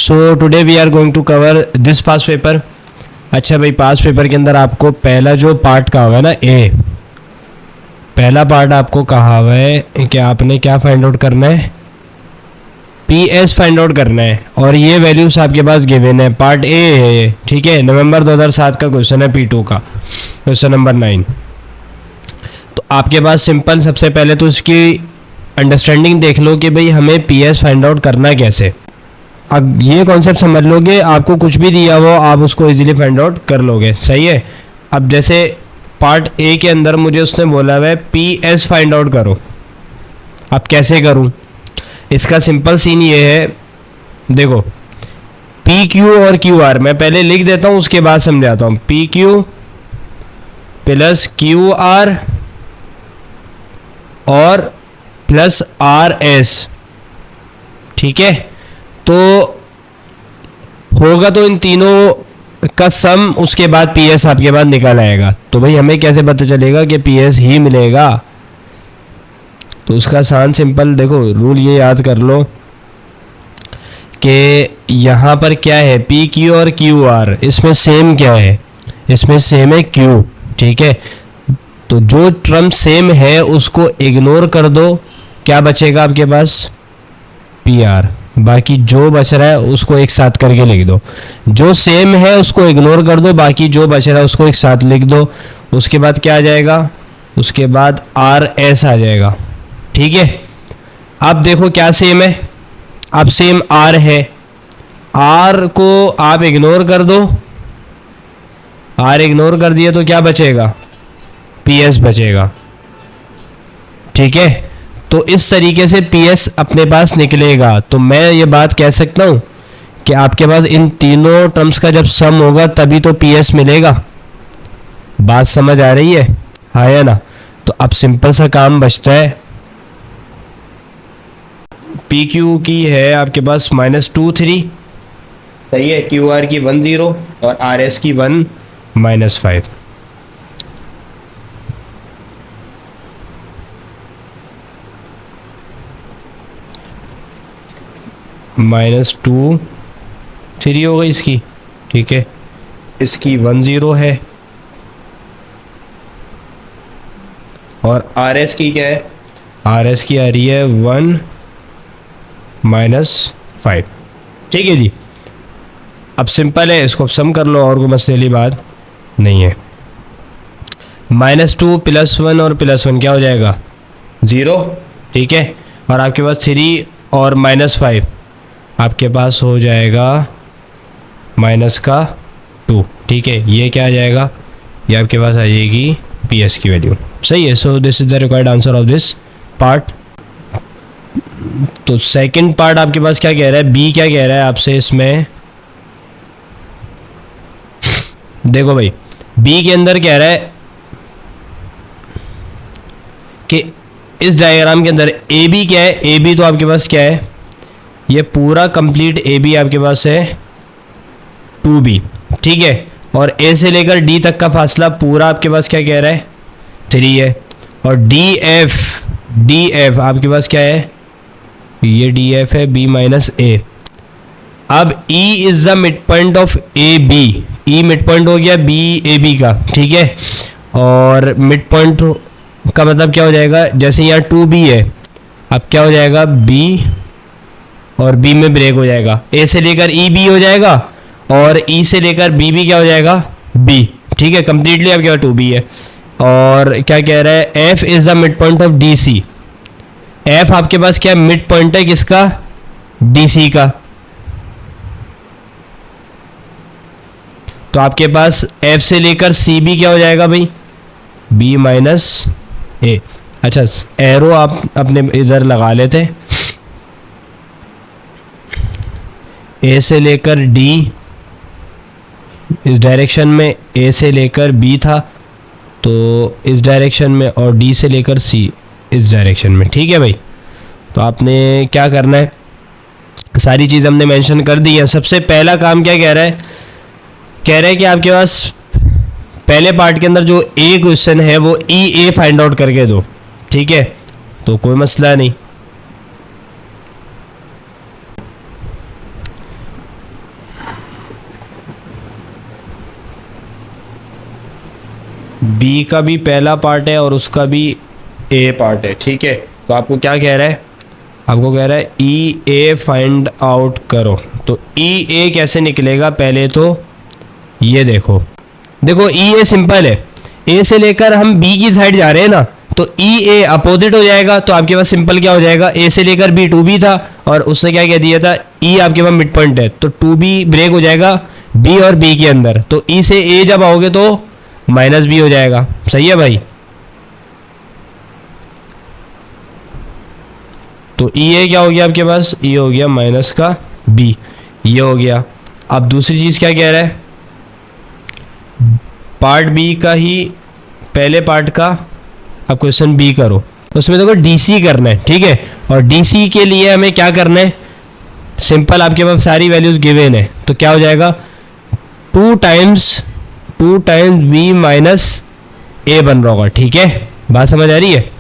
So today we are going to cover this past paper. अच्छा भाई, past paper के अंदर आपको पहला जो पार्ट कहा हुआ है ना, ए, पहला पार्ट आपको कहा हुआ है कि आपने क्या फाइंड आउट करना है, पी एस फाइंड आउट करना है, और ये वैल्यूज आपके पास गिवन है। पार्ट ए है ये, ठीक है, नवंबर 2007 का क्वेश्चन है, P2 का क्वेश्चन नंबर 9। तो आपके पास सिंपल, सबसे पहले तो इसकी अंडरस्टैंडिंग देख लो कि भाई हमें पी एस फाइंड आउट करना कैसे। अब ये कॉन्सेप्ट समझ लोगे, आपको कुछ भी दिया हो आप उसको इजीली फाइंड आउट कर लोगे, सही है। अब जैसे पार्ट ए के अंदर मुझे उसने बोला हुआ है पी एस फाइंड आउट करो। अब कैसे करूं, इसका सिंपल सीन ये है, देखो पी क्यू और क्यू आर मैं पहले लिख देता हूं, उसके बाद समझाता हूं। P Q plus Q R और प्लस आर एस, ठीक है। तो होगा तो इन तीनों का सम, उसके बाद पी एस आपके पास निकल आएगा। तो भाई हमें कैसे पता चलेगा कि पी एस ही मिलेगा, तो उसका आसान सिंपल देखो रूल ये याद कर लो कि यहाँ पर क्या है, पी क्यू और क्यू आर, इसमें सेम क्या है, इसमें सेम है क्यू, ठीक है। तो जो टर्म सेम है उसको इग्नोर कर दो, क्या बचेगा आपके पास, पी आर। बाकी जो बच रहा है उसको एक साथ करके लिख दो, जो सेम है उसको इग्नोर कर दो, बाकी जो बच रहा है उसको एक साथ लिख दो। उसके बाद क्या आ जाएगा, उसके बाद आर एस आ जाएगा, ठीक है। अब देखो क्या सेम है, अब सेम आर है, आर को आप इग्नोर कर दो, आर इग्नोर कर दिया तो क्या बचेगा, पी एस बचेगा, ठीक है। तो इस तरीके से पी एस अपने पास निकलेगा। तो मैं ये बात कह सकता हूं कि आपके पास इन तीनों टर्म्स का जब सम होगा तभी तो पी एस मिलेगा। बात समझ आ रही है, हाँ या ना। तो अब सिंपल सा काम बचता है, पी क्यू की है आपके पास -2 3, सही है, क्यू आर की 1 0 और आर एस की 1 -5। -2 3 हो गई इसकी, ठीक है, इसकी 1 0 है, और आर एस की क्या है, आर एस की आ रही है 1 -5, ठीक है जी। अब सिंपल है, इसको सम कर लो और कोई मसले वाली बात नहीं है। -2 + 1 और +1 क्या हो जाएगा, 0, ठीक है। और आपके पास 3 और -5 आपके पास हो जाएगा -2, ठीक है। ये क्या आ जाएगा, ये आपके पास आ जाएगी पी एस की वैल्यू, सही है। सो this is the required answer of this part. तो सेकंड पार्ट आपके पास क्या कह रहा है, बी क्या कह रहा है आपसे इसमें, देखो भाई बी के अंदर कह रहा है कि इस डायग्राम के अंदर ए बी क्या है, ए बी तो आपके पास क्या है, ये पूरा कंप्लीट ए बी आपके पास है 2b, ठीक है। और ए से लेकर डी तक का फासला पूरा आपके पास क्या कह रहा है, 3 है। और डी एफ आपके पास क्या है, ये डी एफ है b - a। अब E is the mid point of A B, E mid point हो गया बी ए बी का, ठीक है। और मिड पॉइंट का मतलब क्या हो जाएगा, जैसे यहाँ 2b है, अब क्या हो जाएगा b और b में ब्रेक हो जाएगा, a से लेकर e b हो जाएगा, और e से लेकर b भी क्या हो जाएगा b, ठीक है। कंप्लीटली आपके पास 2b है। और क्या कह रहा है, f is the mid point of D C, f आपके पास क्या मिड पॉइंट है किसका, डी सी का। तो आपके पास f से लेकर c भी क्या हो जाएगा भाई, b - a। अच्छा, एरो आप अपने इधर लगा लेते, ए से लेकर डी इस डायरेक्शन में, ए से लेकर बी था तो इस डायरेक्शन में, और डी से लेकर सी इस डायरेक्शन में, ठीक है भाई। तो आपने क्या करना है, सारी चीज़ हमने मेंशन कर दी है। सबसे पहला काम क्या कह रहा है, कह रहा है कि आपके पास पहले पार्ट के अंदर जो ए क्वेश्चन है वो ई ए फाइंड आउट करके दो, ठीक है। तो कोई मसला नहीं, बी का भी पहला पार्ट है और उसका भी ए पार्ट है, ठीक है। तो आपको क्या कह रहा है, आपको कह रहा है ई ए फाइंड आउट करो। तो ई ए कैसे निकलेगा, पहले तो ये देखो ई ए सिंपल है, ए से लेकर हम बी की साइड जा रहे हैं ना, तो ई ए अपोजिट हो जाएगा। तो आपके पास सिंपल क्या हो जाएगा, ए से लेकर बी टू बी था और उसने क्या कह दिया था, ई आपके पास मिड पॉइंट है, तो टू बी ब्रेक हो जाएगा बी और बी के अंदर। तो ई से ए जब आओगे तो माइनस बी हो जाएगा, सही है भाई। तो ई ए क्या हो गया आपके पास, ई हो गया माइनस का बी, ये हो गया। अब दूसरी चीज़ क्या कह रहा है, पार्ट बी का ही पहले पार्ट का अब क्वेश्चन बी करो, उसमें देखो डीसी करना है, ठीक है। और डीसी के लिए हमें क्या करना है, सिंपल आपके पास सारी वैल्यूज गिवन है, तो क्या हो जाएगा, टू टाइम्स बी माइनस ए बन रहा होगा, ठीक है। बात समझ आ रही है,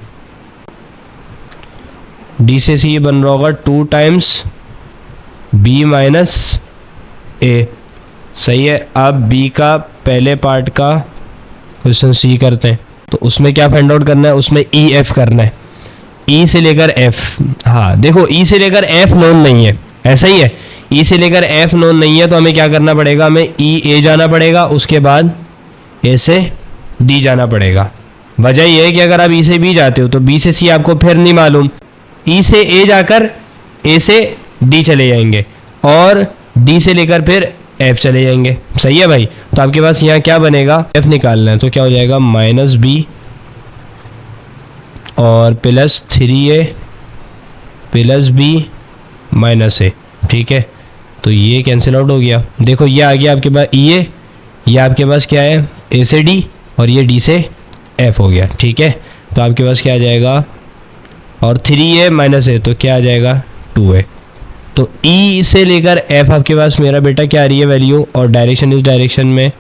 डी से सी बन रहा होगा टू टाइम्स बी माइनस ए, सही है। अब बी का पहले पार्ट का क्वेश्चन सी करते हैं, तो उसमें क्या फाइंड आउट करना है, उसमें ई एफ करना है, ई से लेकर एफ। हाँ देखो ई से लेकर एफ नोन नहीं है, ऐसा ही है, ई से लेकर एफ नोन नहीं है, तो हमें क्या करना पड़ेगा, हमें ई ए जाना पड़ेगा, उसके बाद ए से डी जाना पड़ेगा। वजह यह है कि अगर आप ई से बी जाते हो तो बी से सी आपको फिर नहीं मालूम, ई से ए जाकर ए से डी चले जाएंगे और डी से लेकर फिर एफ चले जाएंगे, सही है भाई। तो आपके पास यहाँ क्या बनेगा, एफ निकालना है, तो क्या हो जाएगा माइनस बी और प्लस थ्री ए प्लस बी माइनस ए, ठीक है। तो ये कैंसिल आउट हो गया, देखो ये आ गया आपके पास ई ए, ये आपके पास क्या है ए से डी और ये डी से एफ हो गया, ठीक है। तो आपके पास क्या आ जाएगा, और थ्री ए माइनस ए, तो क्या आ जाएगा टू ए। तो ई से लेकर एफ आपके पास मेरा बेटा क्या आ रही है वैल्यू, और डायरेक्शन इस डायरेक्शन में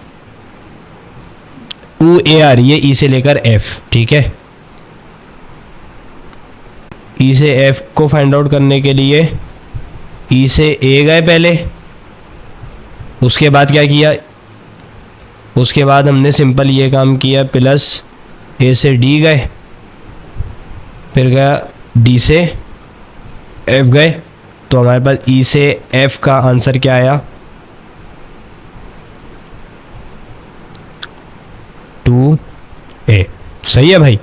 टू ए आ रही है, ई से लेकर एफ, ठीक है। ई से एफ को फाइंड आउट करने के लिए ई से ए गए पहले, उसके बाद क्या किया, उसके बाद हमने सिंपल ये काम किया, प्लस ए से डी गए, फिर गया डी से एफ गए, तो हमारे पास ई से एफ का आंसर क्या आया, टू ए, सही है भाई।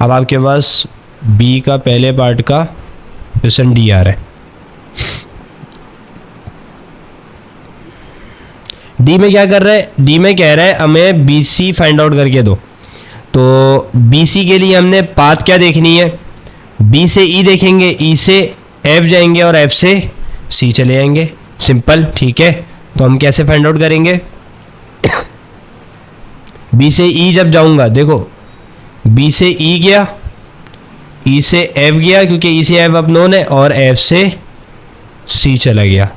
अब आपके पास बी का पहले पार्ट का क्वेश्चन डी आ रहा है, डी में क्या कर रहा है, डी में कह रहा है हमें बी सी फाइंड आउट करके दो। तो बी सी के लिए हमने पाथ क्या देखनी है, बी से ई देखेंगे, ई से एफ जाएंगे और एफ से सी चले जाएंगे, सिंपल, ठीक है। तो हम कैसे फाइंड आउट करेंगे, बी से ई जब जाऊंगा, देखो बी से ई गया, ई से एफ गया, क्योंकि ई से एफ अब नोन है, और एफ से सी चला गया,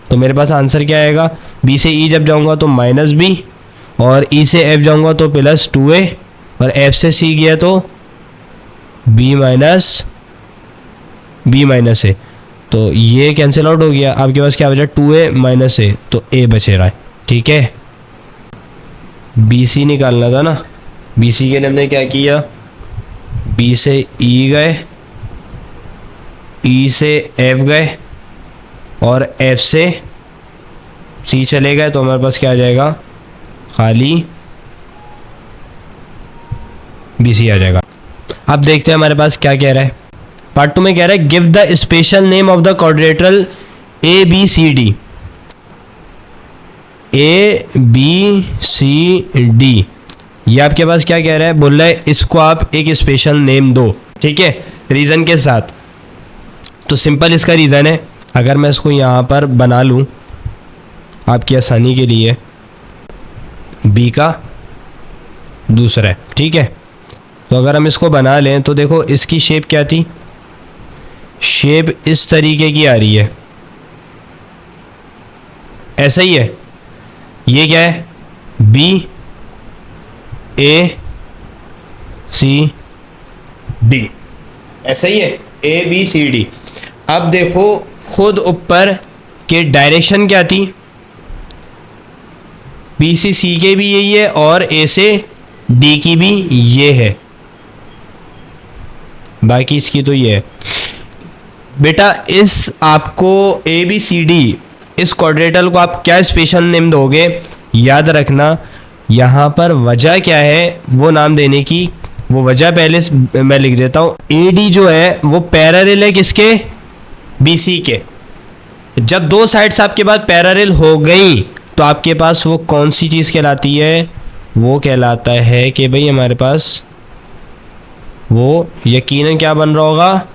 तो मेरे पास आंसर क्या आएगा, बी से ई जब जाऊंगा तो माइनस बी, और ई से एफ जाऊंगा तो प्लस टू ए, और एफ से सी गया तो बी माइनस ए। तो ये कैंसिल आउट हो गया, आपके पास क्या बचा, टू ए माइनस ए, तो ए बचे रहा है, ठीक है। बी सी निकालना था ना, बी सी के लिए हमने क्या किया, बी से ई गए, ई से एफ गए और एफ से सी चले गए, तो हमारे पास क्या आ जाएगा, खाली बी सी आ जाएगा। अब देखते हैं हमारे पास क्या कह रहा है, पार्ट टू में कह रहा है give the special name of the quadrilateral A B C D, A B C D, ये आपके पास क्या कह रहा है, बोल रहा है इसको आप एक स्पेशल नेम दो, ठीक है, रीज़न के साथ। तो सिंपल इसका रीज़न है, अगर मैं इसको यहाँ पर बना लूँ आपकी आसानी के लिए, बी का दूसरा है, ठीक है। तो अगर हम इसको बना लें तो देखो इसकी शेप क्या थी, शेप इस तरीके की आ रही है, ऐसा ही है। ये क्या है, बी ए सी डी, ऐसा ही है, ए बी सी डी। अब देखो खुद ऊपर के डायरेक्शन क्या थी, बी से सी के भी यही है और ए से डी की भी ये है, बाकी इसकी तो ये है। बेटा इस आपको ए बी सी डी इस क्वाड्रेटल को आप क्या स्पेशल नेम दोगे, याद रखना यहाँ पर वजह क्या है वो नाम देने की, वो वजह पहले मैं लिख देता हूँ। ए डी जो है वो पैरेलल है किसके, बी सी के। जब दो साइड्स आपके पास पैरेलल हो गई तो आपके पास वो कौन सी चीज़ कहलाती है, वो कहलाता है कि भाई हमारे पास वो यकीनन क्या बन रहा होगा,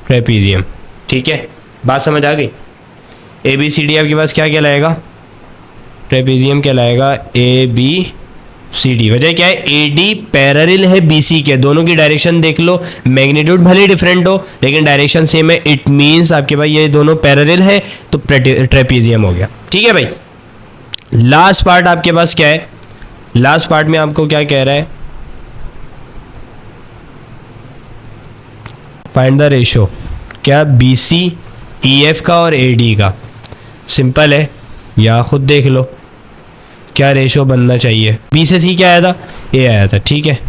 ट्रेपीजियम। ठीक है, बात समझ आ गई। ए बी सी डी आपके पास क्या कहलाएगा, ट्रेपीजियम कहलाएगा ए बी सी डी। वजह क्या है, ए डी पैरेलल है बी सी के, दोनों की डायरेक्शन देख लो, मैग्नीट्यूड भले डिफरेंट हो लेकिन डायरेक्शन सेम है, इट मीन्स आपके पास ये दोनों पैरेलल है तो ट्रेपीजियम हो गया। ठीक है भाई, लास्ट पार्ट आपके पास क्या है, लास्ट पार्ट में आपको क्या कह रहा है, फाइंड द रेशो, क्या बी सी ई एफ का और ए डी का। सिंपल है, या खुद देख लो क्या रेशो बनना चाहिए। बी से सी क्या आया था, ए आया था। ठीक है,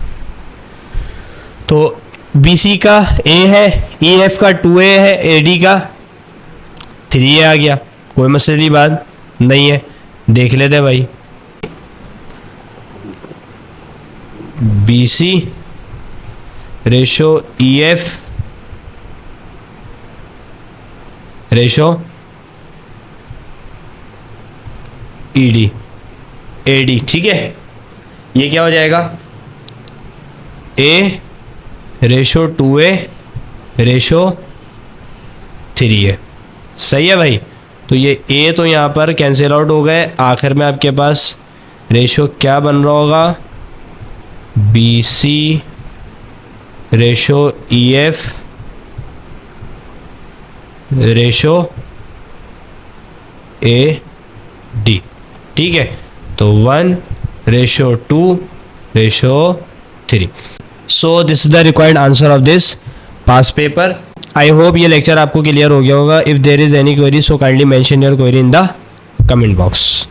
तो बी सी का ए है, ई एफ का 2a है, ए डी का 3a आ गया, कोई मसले की बात नहीं है। देख लेते भाई, B C ratio E F ratio E D A D. ठीक है, ये क्या हो जाएगा, ए रेशो 2a रेशो 3a। सही है भाई, तो ये ए तो यहाँ पर कैंसिल आउट हो गए, आखिर में आपके पास रेशो क्या बन रहा होगा, B C ratio E F ratio A D. ठीक है, तो 1:2:3। So this is the required answer of this pass paper. I hope ये लेक्चर आपको क्लियर हो गया होगा। If there is any query so kindly mention your query in the comment box.